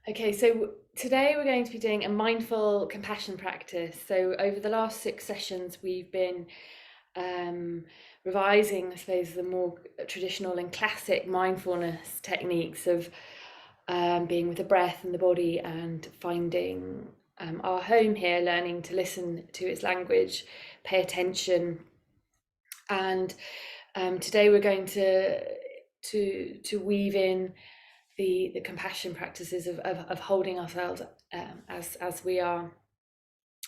Okay, so today we're going to be doing a mindful compassion practice. So over the last 6 sessions, we've been revising, I suppose, the more traditional and classic mindfulness techniques of being with the breath and the body and finding our home here, learning to listen to its language, pay attention. And today we're going to weave in the compassion practices of holding ourselves as we are.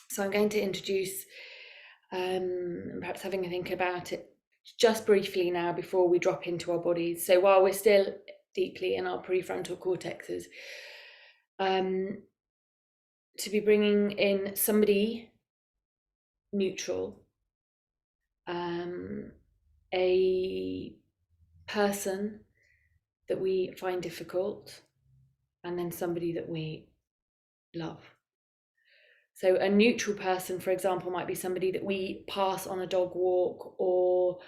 So I'm going to introduce, perhaps having a think about it just briefly now before we drop into our bodies. So while we're still deeply in our prefrontal cortexes, to be bringing in somebody neutral, a person that we find difficult, and then somebody that we love. So a neutral person, for example, might be somebody that we pass on a dog walk, or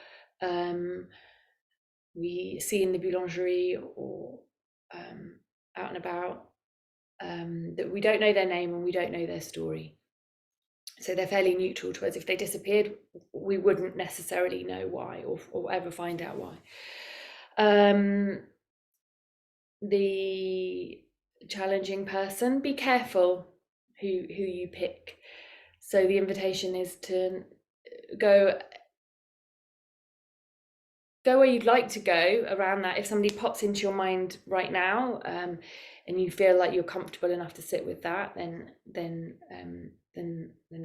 we see in the boulangerie, or out and about, that we don't know their name and we don't know their story. So they're fairly neutral to us. If they disappeared, we wouldn't necessarily know why, or ever find out why. The challenging person, be careful who you pick. So the invitation is to go where you'd like to go around that. If somebody pops into your mind right now, and you feel like you're comfortable enough to sit with that, then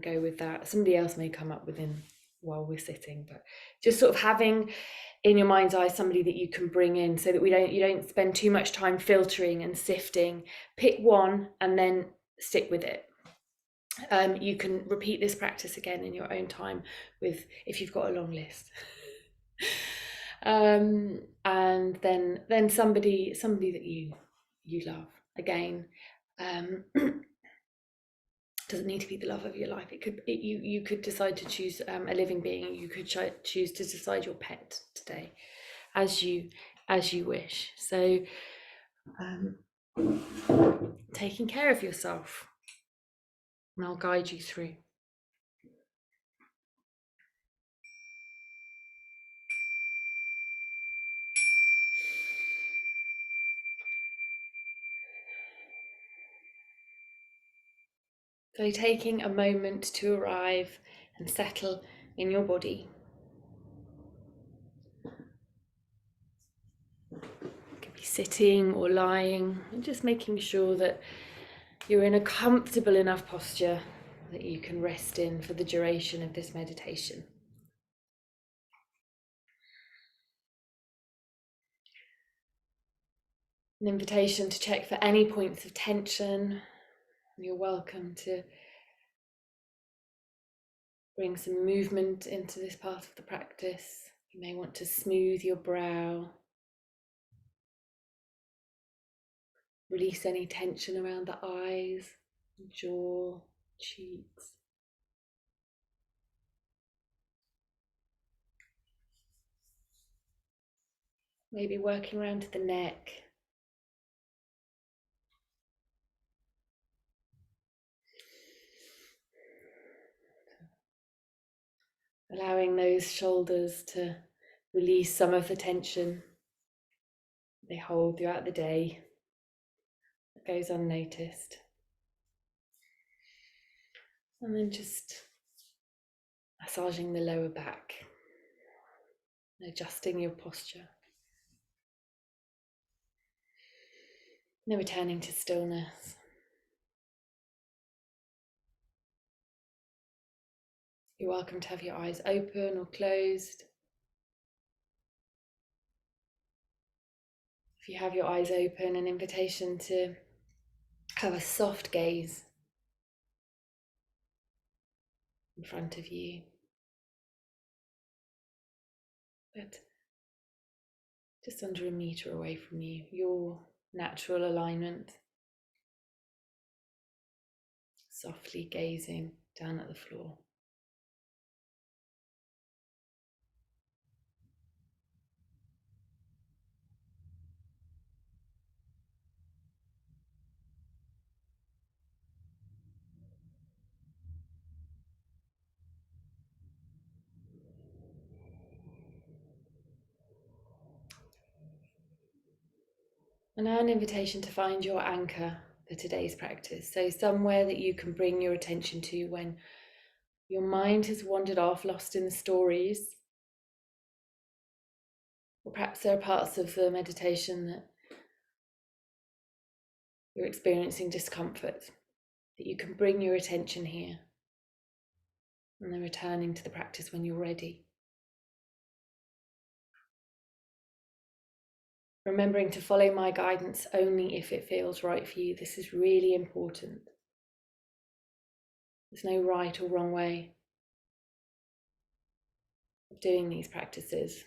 go with that. Somebody else may come up within while we're sitting, but just sort of having in your mind's eye somebody that you can bring in, so that you don't spend too much time filtering and sifting. Pick one and then stick with it. You can repeat this practice again in your own time, with if you've got a long list. And then somebody that you love again. Doesn't need to be the love of your life. You could decide to choose a living being. You could choose to decide your pet today, as you wish. So taking care of yourself, and I'll guide you through. So taking a moment to arrive and settle in your body. You could be sitting or lying, and just making sure that you're in a comfortable enough posture that you can rest in for the duration of this meditation. An invitation to check for any points of tension. You're welcome to bring some movement into this part of the practice. You may want to smooth your brow, release any tension around the eyes, jaw, cheeks. Maybe working around to the neck. Allowing those shoulders to release some of the tension they hold throughout the day that goes unnoticed. And then just massaging the lower back, adjusting your posture. Then returning to stillness. You're welcome to have your eyes open or closed. If you have your eyes open, an invitation to have a soft gaze in front of you, but just under a meter away from you, your natural alignment. Softly gazing down at the floor. And now an invitation to find your anchor for today's practice. So somewhere that you can bring your attention to when your mind has wandered off, lost in the stories. Or perhaps there are parts of the meditation that you're experiencing discomfort, that you can bring your attention here. And then returning to the practice when you're ready. Remembering to follow my guidance only if it feels right for you. This is really important. There's no right or wrong way of doing these practices.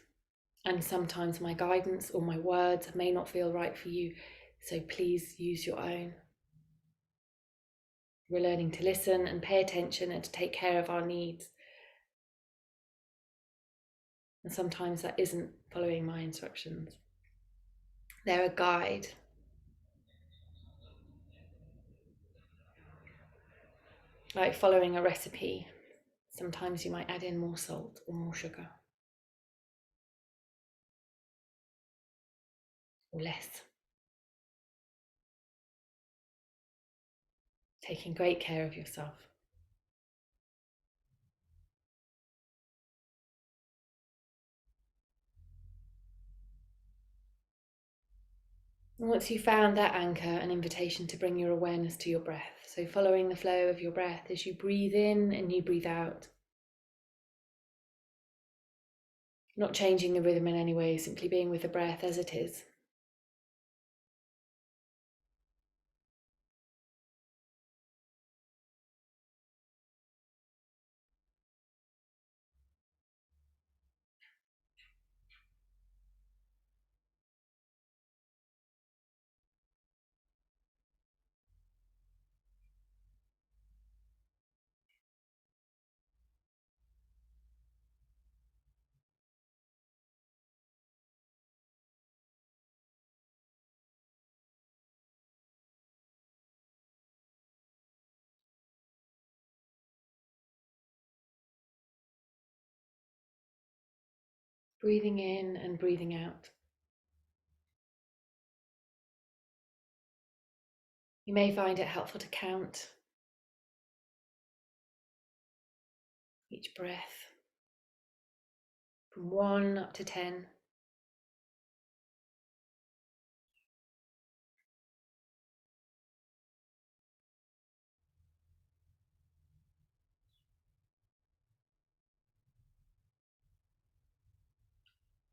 And sometimes my guidance or my words may not feel right for you. So please use your own. We're learning to listen and pay attention and to take care of our needs. And sometimes that isn't following my instructions. They're a guide. Like following a recipe. Sometimes you might add in more salt or more sugar. Or less. Taking great care of yourself. And once you've found that anchor, an invitation to bring your awareness to your breath. So following the flow of your breath as you breathe in and you breathe out. Not changing the rhythm in any way, simply being with the breath as it is. Breathing in and breathing out. You may find it helpful to count each breath from 1 up to 10.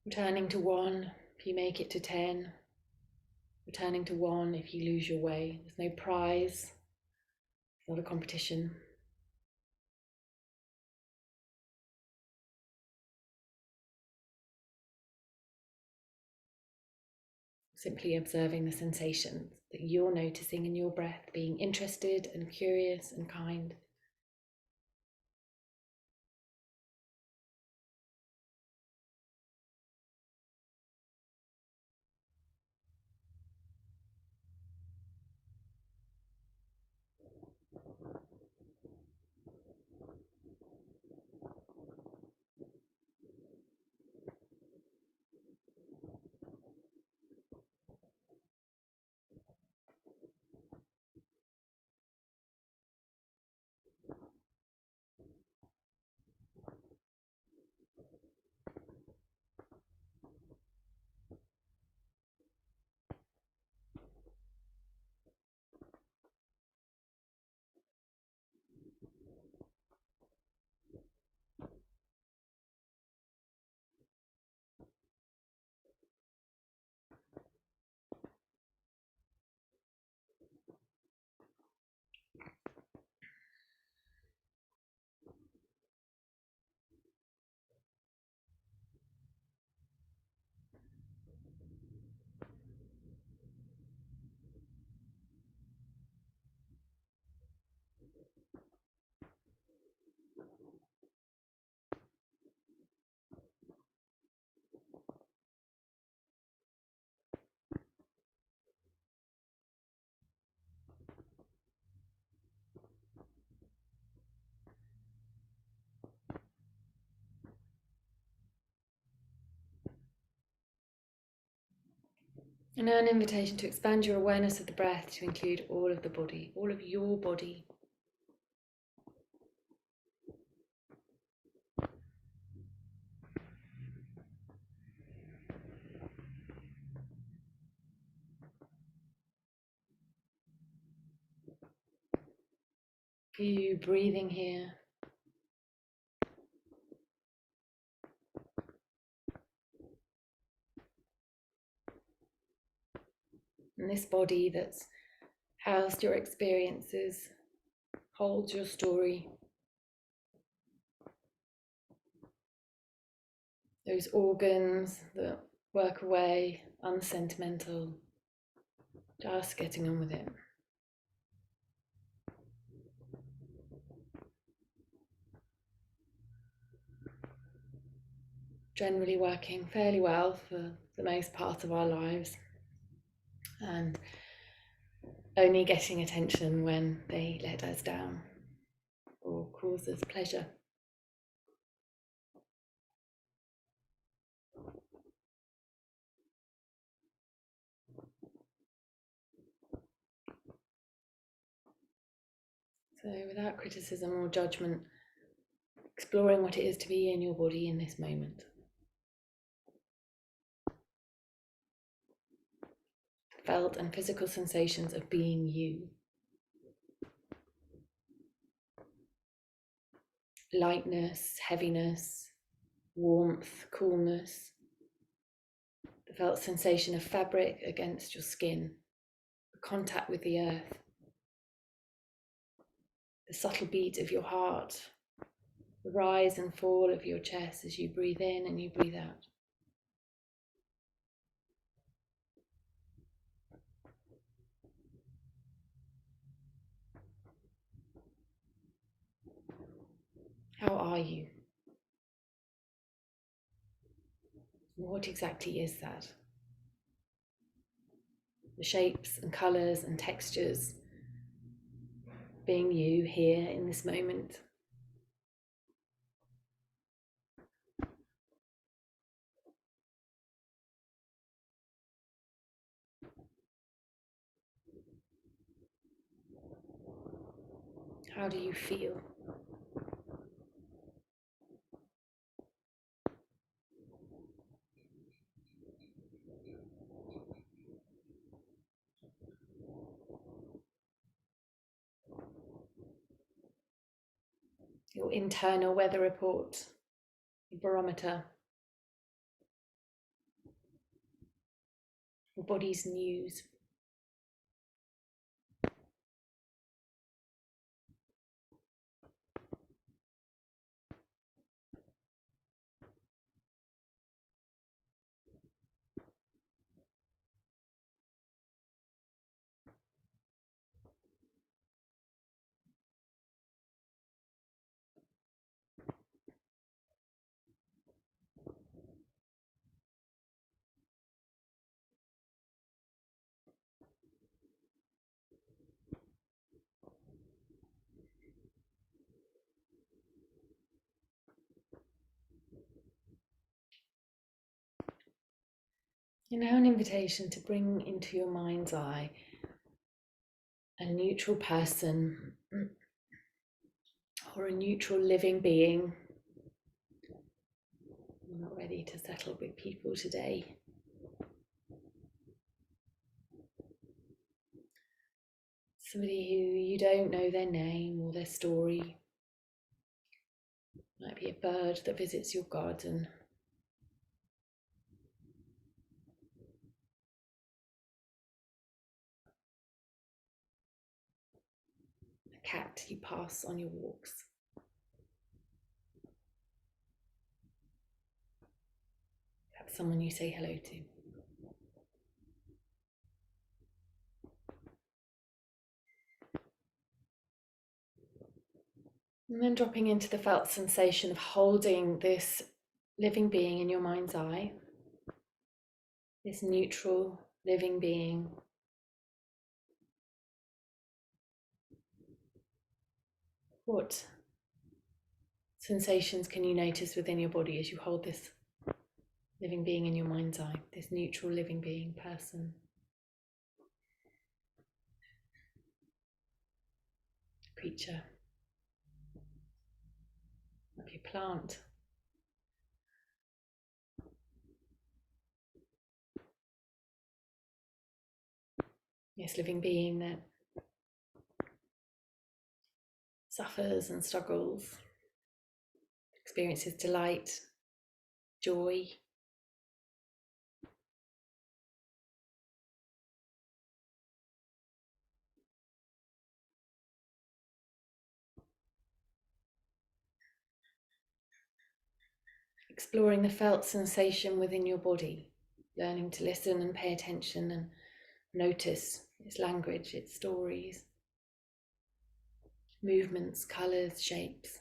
Returning to 1 if you make it to 10. Returning to 1 if you lose your way. There's no prize, it's not a competition. Simply observing the sensations that you're noticing in your breath, being interested and curious and kind. And now an invitation to expand your awareness of the breath to include all of the body, all of your body. You breathing here. And this body that's housed your experiences, holds your story. Those organs that work away, unsentimental, just getting on with it. Generally working fairly well for the most part of our lives, and only getting attention when they let us down or cause us pleasure. So without criticism or judgment, exploring what it is to be in your body in this moment. Felt and physical sensations of being you. Lightness, heaviness, warmth, coolness. The felt sensation of fabric against your skin, contact with the earth. The subtle beat of your heart, the rise and fall of your chest as you breathe in and you breathe out. How are you? What exactly is that? The shapes and colours and textures, being you here in this moment. How do you feel? Your internal weather report, your barometer, your body's news. And now an invitation to bring into your mind's eye a neutral person or a neutral living being. I'm not ready to settle with people today. Somebody who you don't know their name or their story. Might be a bird that visits your garden. A cat you pass on your walks. Perhaps someone you say hello to. And then dropping into the felt sensation of holding this living being in your mind's eye, this neutral living being. What sensations can you notice within your body as you hold this living being in your mind's eye, this neutral living being person? creature, of your plant. This living being that suffers and struggles, experiences delight, joy. Exploring the felt sensation within your body, learning to listen and pay attention and notice its language, its stories, movements, colours, shapes.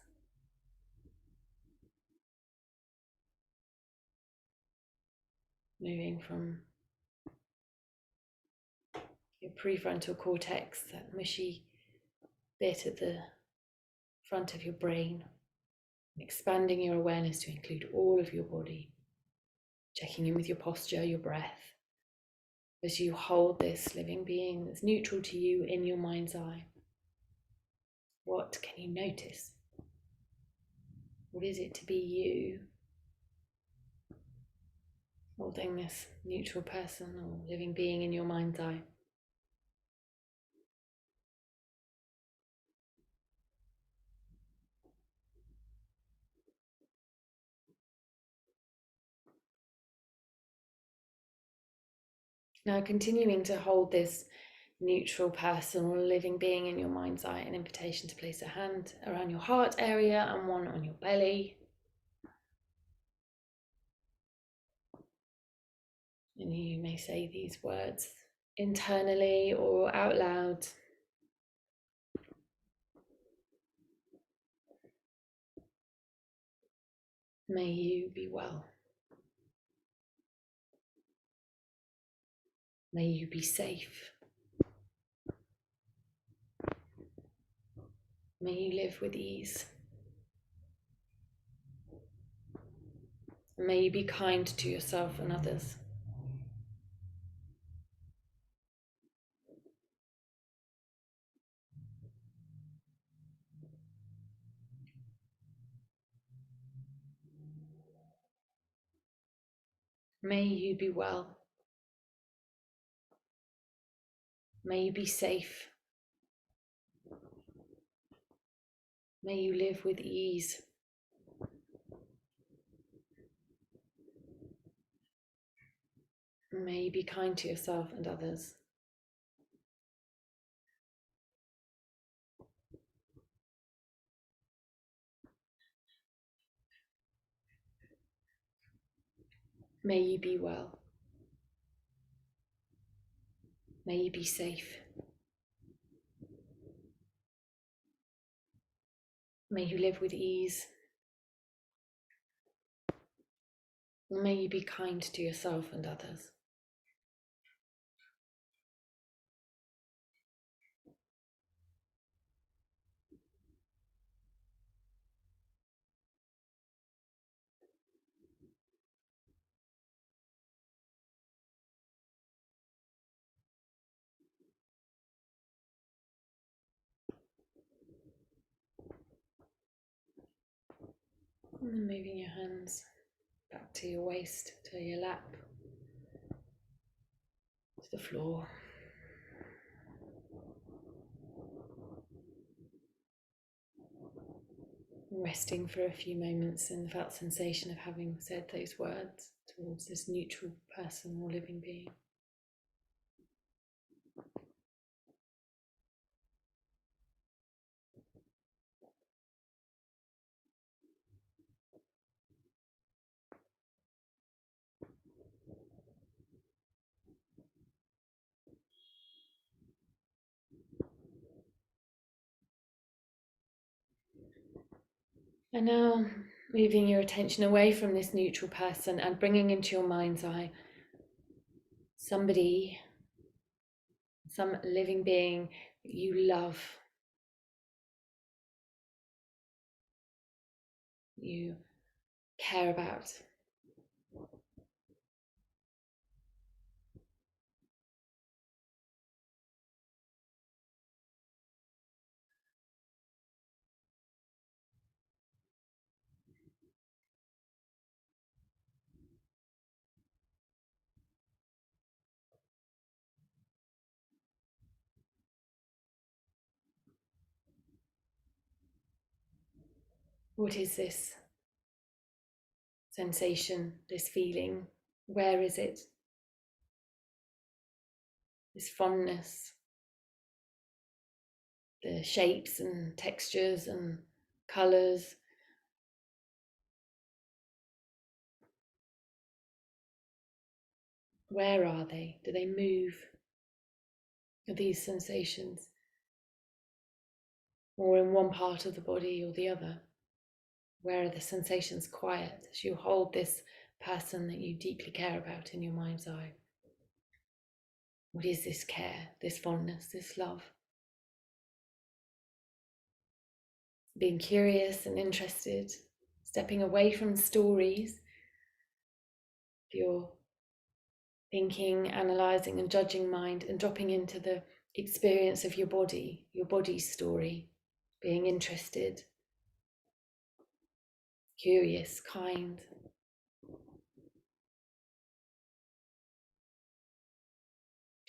Moving from your prefrontal cortex, that mushy bit at the front of your brain, expanding your awareness to include all of your body, checking in with your posture, your breath, as you hold this living being that's neutral to you in your mind's eye. What can you notice? What is it to be you, holding this neutral person or living being in your mind's eye? Now, continuing to hold this neutral person or living being in your mind's eye, an invitation to place a hand around your heart area and one on your belly. And you may say these words internally or out loud. May you be well. May you be safe. May you live with ease. May you be kind to yourself and others. May you be well. May you be safe. May you live with ease. May you be kind to yourself and others. May you be well. May you be safe. May you live with ease. May you be kind to yourself and others. And then moving your hands back to your waist, to your lap, to the floor. Resting for a few moments in the felt sensation of having said those words towards this neutral person or living being. And now moving your attention away from this neutral person and bringing into your mind's eye somebody, some living being that you love, you care about. What is this sensation, this feeling? Where is it? This fondness, the shapes and textures and colours. Where are they? Do they move? Are these sensations more in one part of the body or the other? Where are the sensations quiet as you hold this person that you deeply care about in your mind's eye? What is this care, this fondness, this love? Being curious and interested, stepping away from stories, your thinking, analysing and judging mind, and dropping into the experience of your body's story, being interested, curious, kind.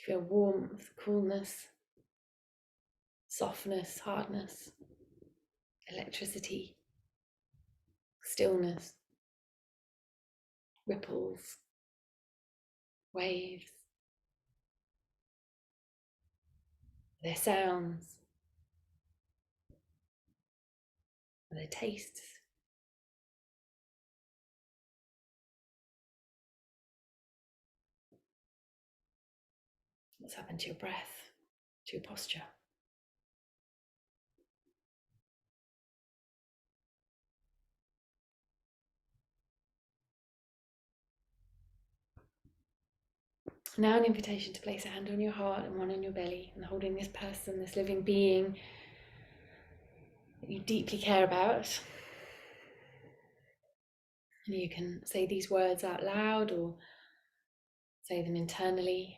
Feel warmth, coolness, softness, hardness, electricity, stillness, ripples, waves, their sounds, their tastes. What's happened to your breath, to your posture? Now an invitation to place a hand on your heart and one on your belly, and holding this person, this living being that you deeply care about. And you can say these words out loud or say them internally.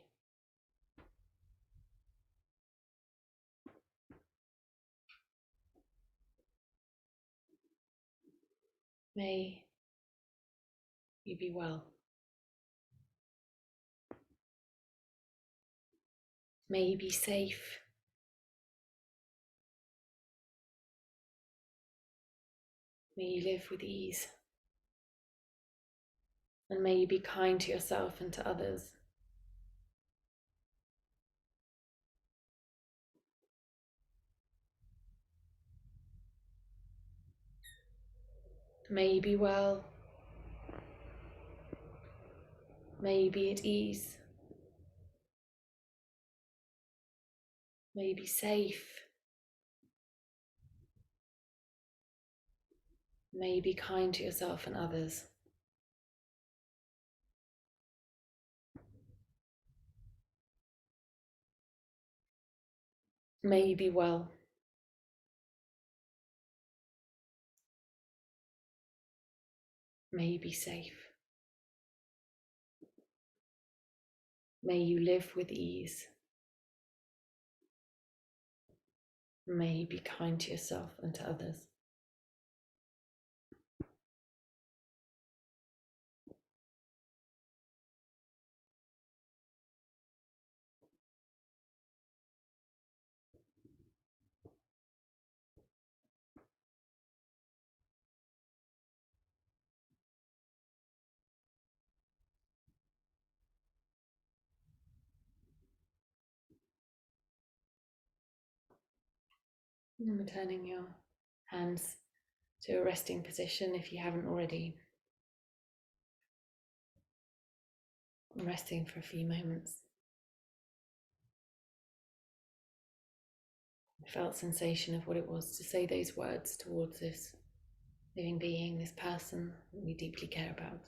May you be well. May you be safe. May you live with ease. And may you be kind to yourself and to others. May you be well. May you be at ease. May you be safe. May you be kind to yourself and others. May you be well. May you be safe. May you live with ease. May you be kind to yourself and to others. And returning your hands to a resting position if you haven't already. Resting for a few moments. Felt sensation of what it was to say those words towards this living being, this person that we deeply care about.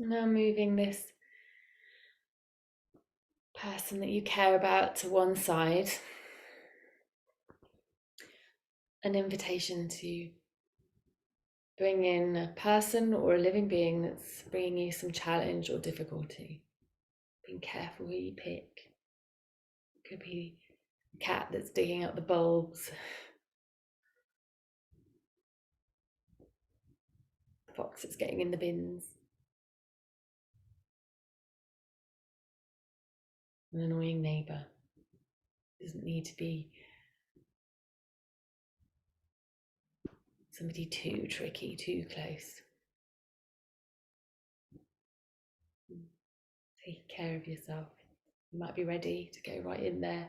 Now moving this person that you care about to one side, an invitation to bring in a person or a living being that's bringing you some challenge or difficulty. Being careful who you pick. It could be a cat that's digging up the bulbs, the fox that's getting in the bins, an annoying neighbour. It doesn't need to be somebody too tricky, too close. Take care of yourself. You might be ready to go right in there.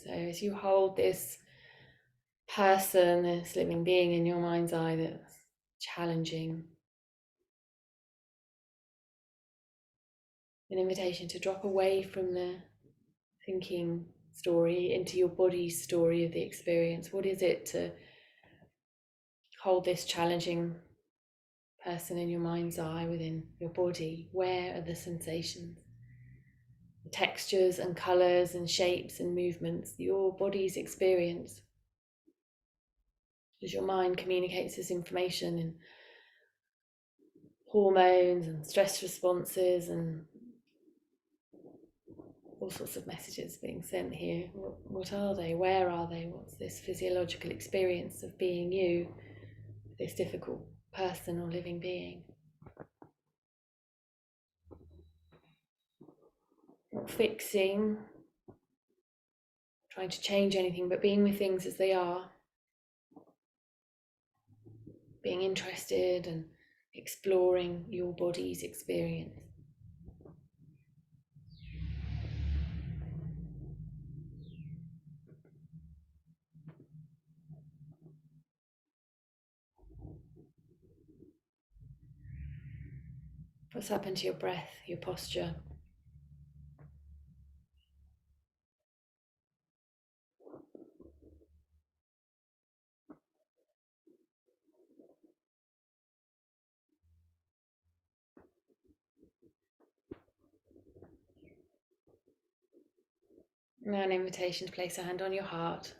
So as you hold this person, this living being in your mind's eye that's challenging, an invitation to drop away from the thinking story into your body's story of the experience. What is it to hold this challenging person in your mind's eye within your body? Where are the sensations, the textures and colours and shapes and movements, your body's experience? As your mind communicates this information in hormones and stress responses and all sorts of messages being sent here. What are they? Where are they? What's this physiological experience of being you, this difficult person or living being? Not fixing, trying to change anything, but being with things as they are. Being interested and exploring your body's experience. What's happened to your breath, your posture? Now an invitation to place a hand on your heart,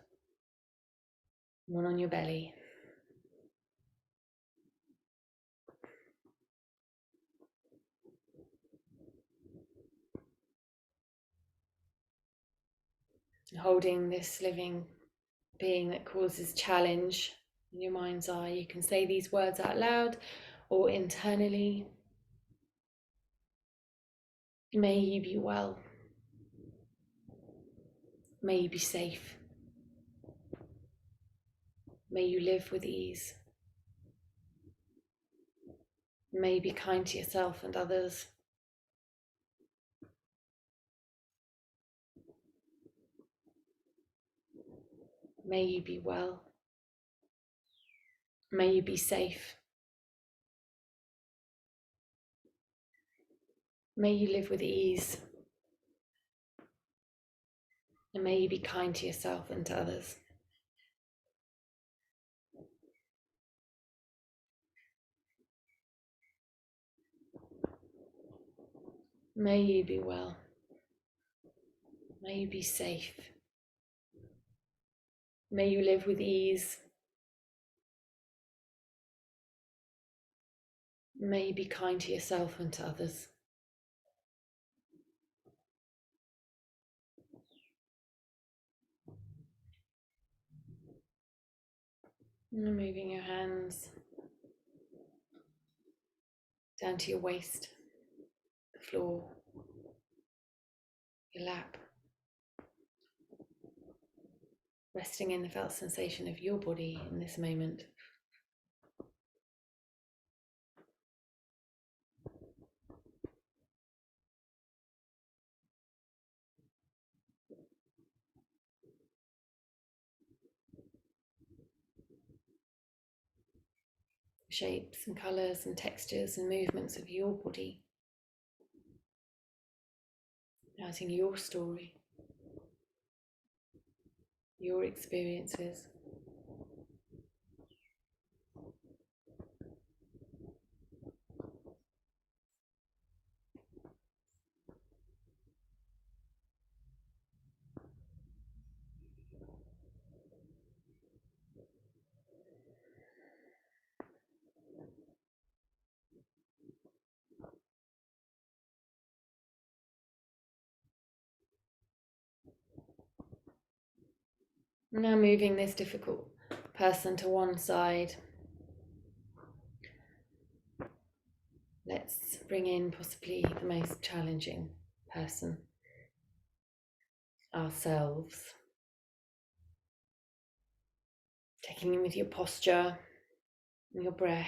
one on your belly. Holding this living being that causes challenge in your mind's eye. You can say these words out loud or internally. May you be well. May you be safe. May you live with ease. May you be kind to yourself and others. May you be well. May you be safe. May you live with ease. And may you be kind to yourself and to others. May you be well. May you be safe. May you live with ease. May you be kind to yourself and to others. And moving your hands down to your waist, the floor, your lap, resting in the felt sensation of your body in this moment. Shapes and colours and textures and movements of your body, writing your story, your experiences. Now moving this difficult person to one side. Let's bring in possibly the most challenging person, ourselves. Checking in with your posture and your breath.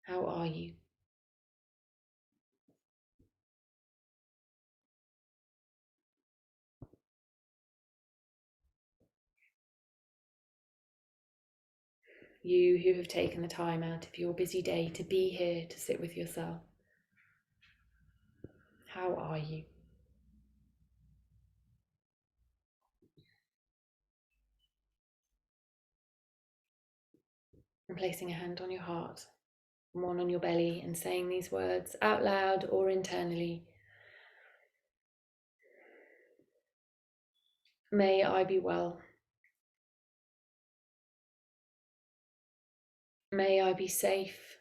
How are you? You who have taken the time out of your busy day to be here to sit with yourself. How are you? And placing a hand on your heart and one on your belly and saying these words out loud or internally. May I be well. May I be safe.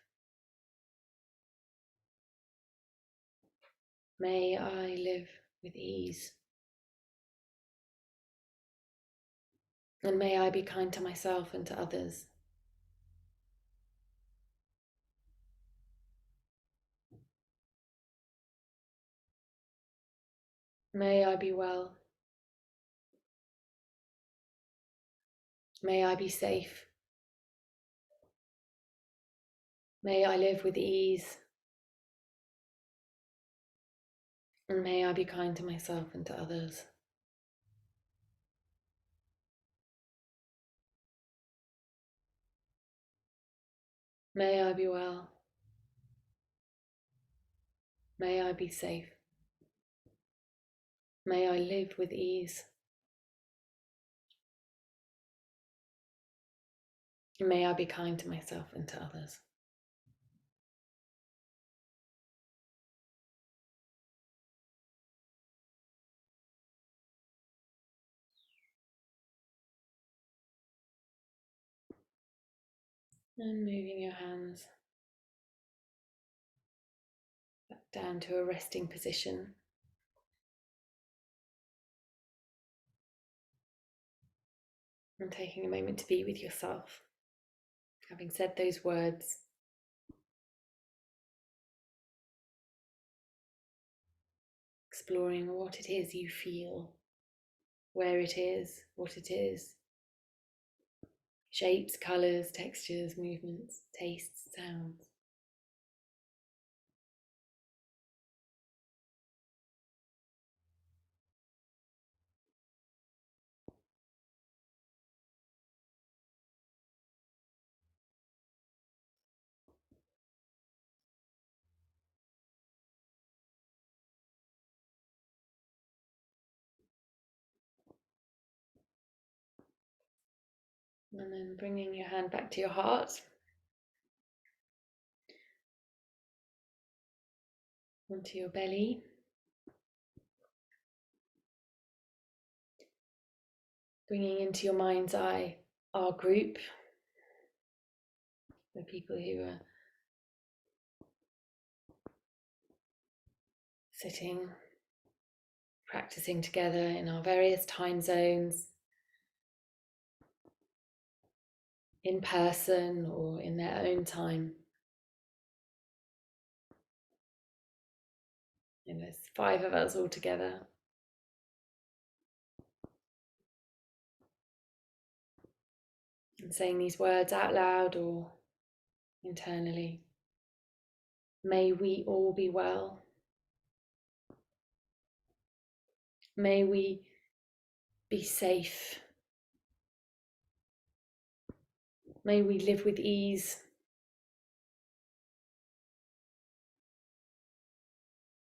May I live with ease. And may I be kind to myself and to others. May I be well. May I be safe. May I live with ease. And may I be kind to myself and to others. May I be well. May I be safe. May I live with ease. And may I be kind to myself and to others. And moving your hands back down to a resting position. And taking a moment to be with yourself. Having said those words, exploring what it is you feel, where it is, what it is. Shapes, colours, textures, movements, tastes, sounds. And then bringing your hand back to your heart. Onto your belly. Bringing into your mind's eye our group, the people who are sitting, practicing together in our various time zones, in person or in their own time. And there's 5 of us all together. And saying these words out loud or internally. May we all be well. May we be safe. May we live with ease.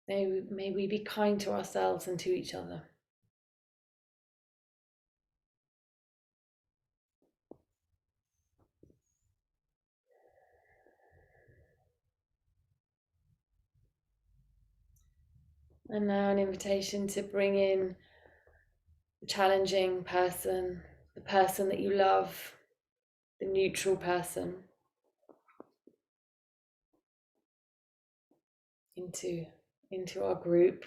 May we be kind to ourselves and to each other. And now an invitation to bring in the challenging person, the person that you love, the neutral person, into into our group.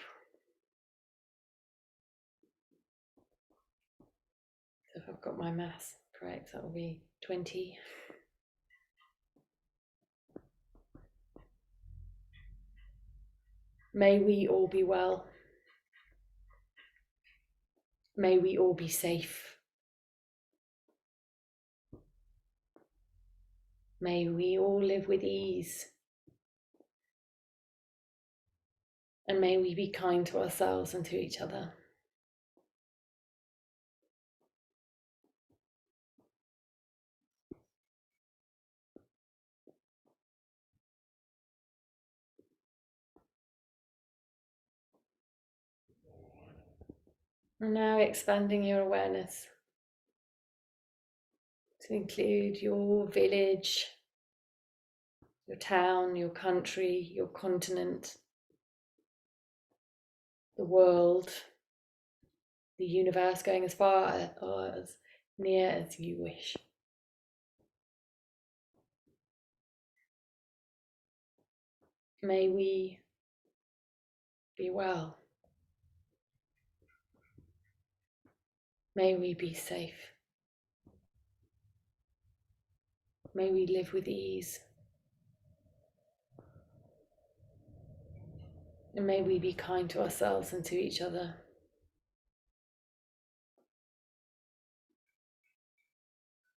So if I've got my maths correct, that will be 20. May we all be well. May we all be safe. May we all live with ease. And may we be kind to ourselves and to each other. And now expanding your awareness to include your village, your town, your country, your continent, the world, the universe, going as far or as near as you wish. May we be well. May we be safe. May we live with ease. And may we be kind to ourselves and to each other.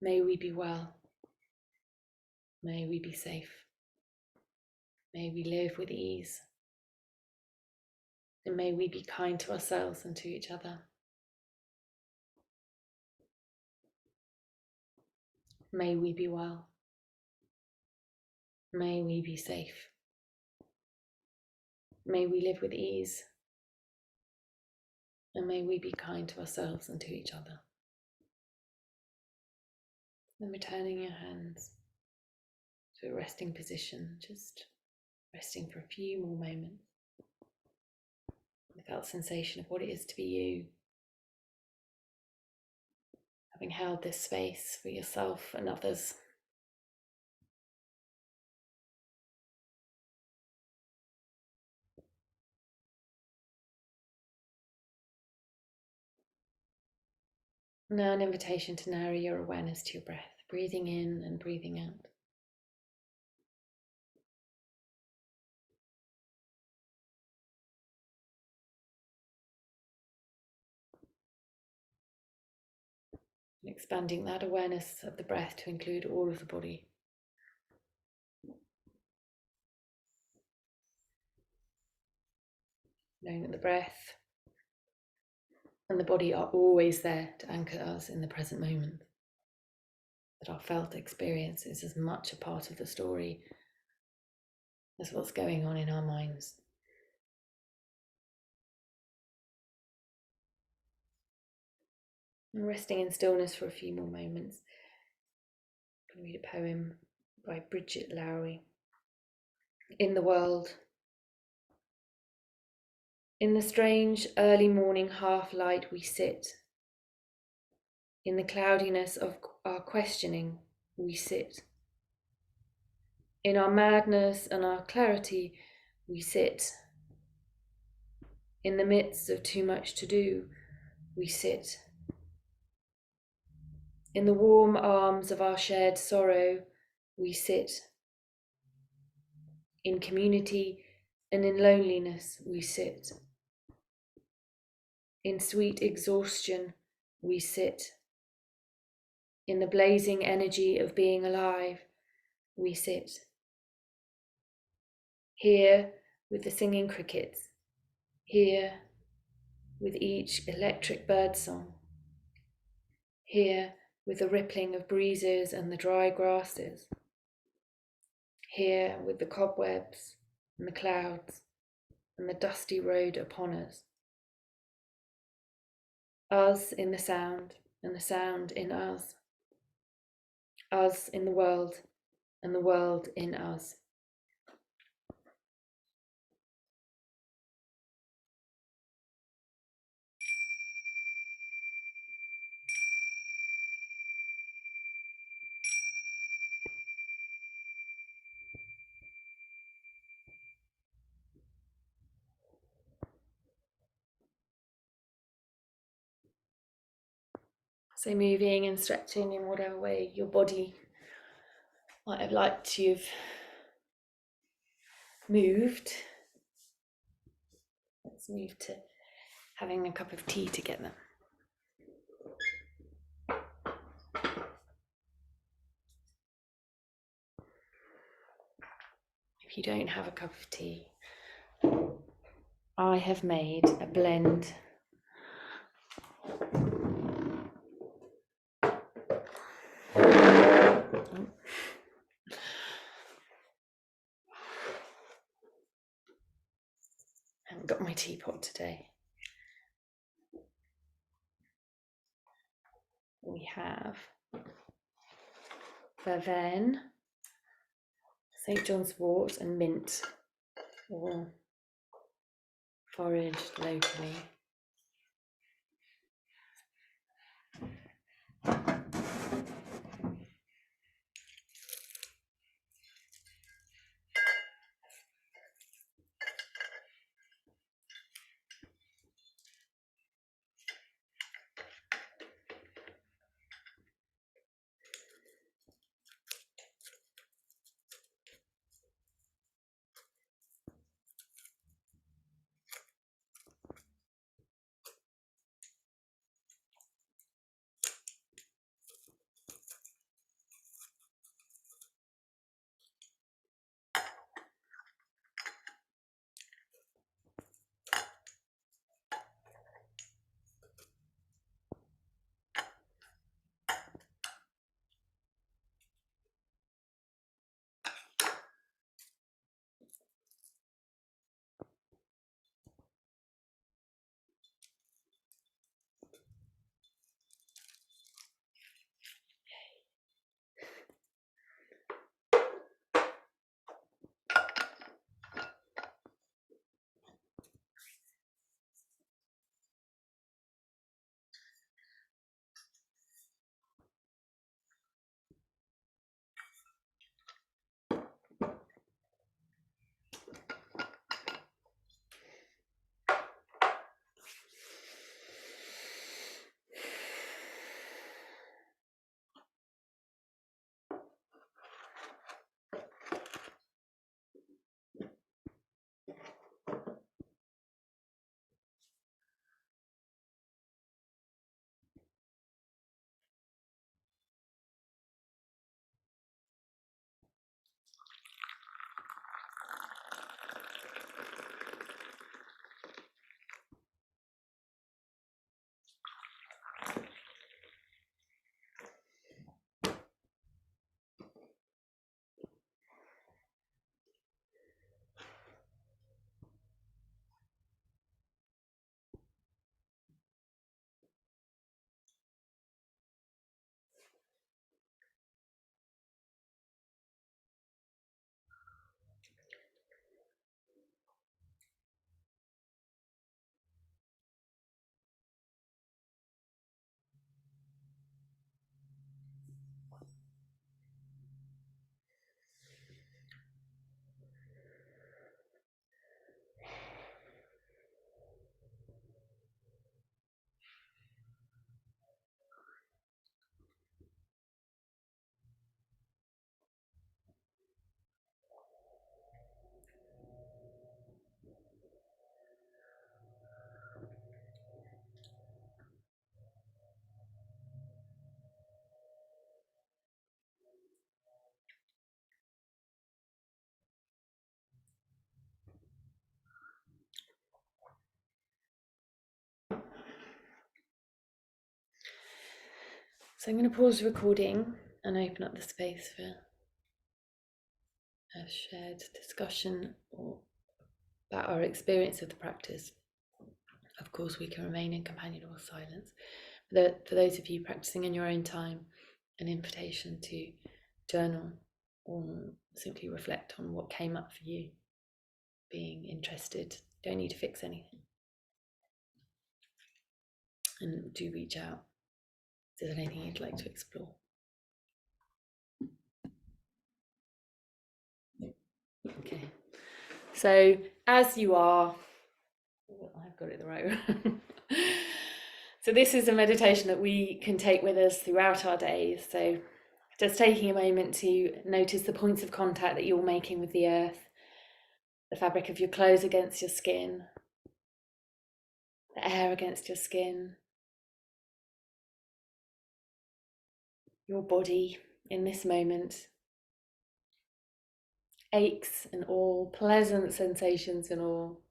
May we be well. May we be safe. May we live with ease. And may we be kind to ourselves and to each other. May we be well. May we be safe. May we live with ease. And may we be kind to ourselves and to each other. Then returning your hands to a resting position, just resting for a few more moments. With that sensation of what it is to be you. Having held this space for yourself and others. Now an invitation to narrow your awareness to your breath, breathing in and breathing out. And expanding that awareness of the breath to include all of the body. Knowing that the breath and the body are always there to anchor us in the present moment. That our felt experience is as much a part of the story as what's going on in our minds. And resting in stillness for a few more moments. I'm going to read a poem by Bridget Lowry. In the world. In the strange early morning half-light we sit. In the cloudiness of our questioning we sit. In our madness and our clarity we sit. In the midst of too much to do we sit. In the warm arms of our shared sorrow we sit. In community and in loneliness we sit. In sweet exhaustion we sit. In the blazing energy of being alive we sit. Here with the singing crickets, here with each electric birdsong, here with the rippling of breezes and the dry grasses, here with the cobwebs and the clouds and the dusty road upon us. Us in the sound and the sound in us. Us in the world and the world in us. So moving and stretching in whatever way your body might have liked to have moved. Let's move to having a cup of tea together. If you don't have a cup of tea, I have made a blend I haven't got my teapot today. We have verveine, St. John's wort and mint, all foraged locally. So I'm going to pause the recording and open up the space for a shared discussion about our experience of the practice. Of course, we can remain in companionable silence. For those of you practicing in your own time, an invitation to journal or simply reflect on what came up for you, being interested. Don't need to fix anything. And do reach out if there's anything you'd like to explore. Okay, so as you are, I've got it the right way. So this is a meditation that we can take with us throughout our days. So just taking a moment to notice the points of contact that you're making with the earth, the fabric of your clothes against your skin, the air against your skin, your body in this moment. Aches and all, pleasant sensations and all.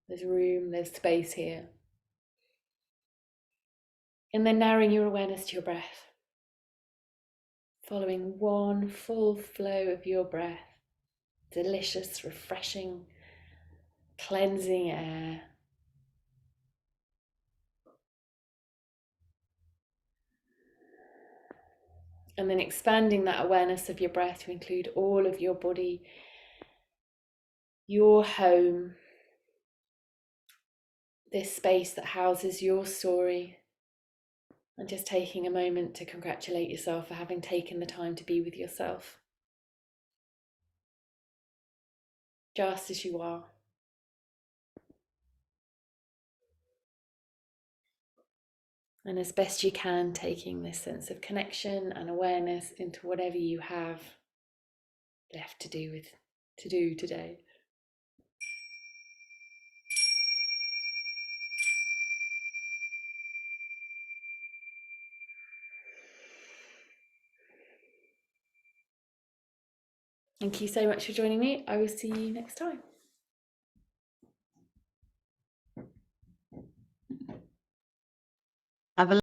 There's room, there's space here. And then narrowing your awareness to your breath, following one full flow of your breath, delicious, refreshing, cleansing air. And then expanding that awareness of your breath to include all of your body, your home, this space that houses your story. And just taking a moment to congratulate yourself for having taken the time to be with yourself, just as you are. And as best you can, taking this sense of connection and awareness into whatever you have left to do today. Thank you so much for joining me. I will see you next time. Have a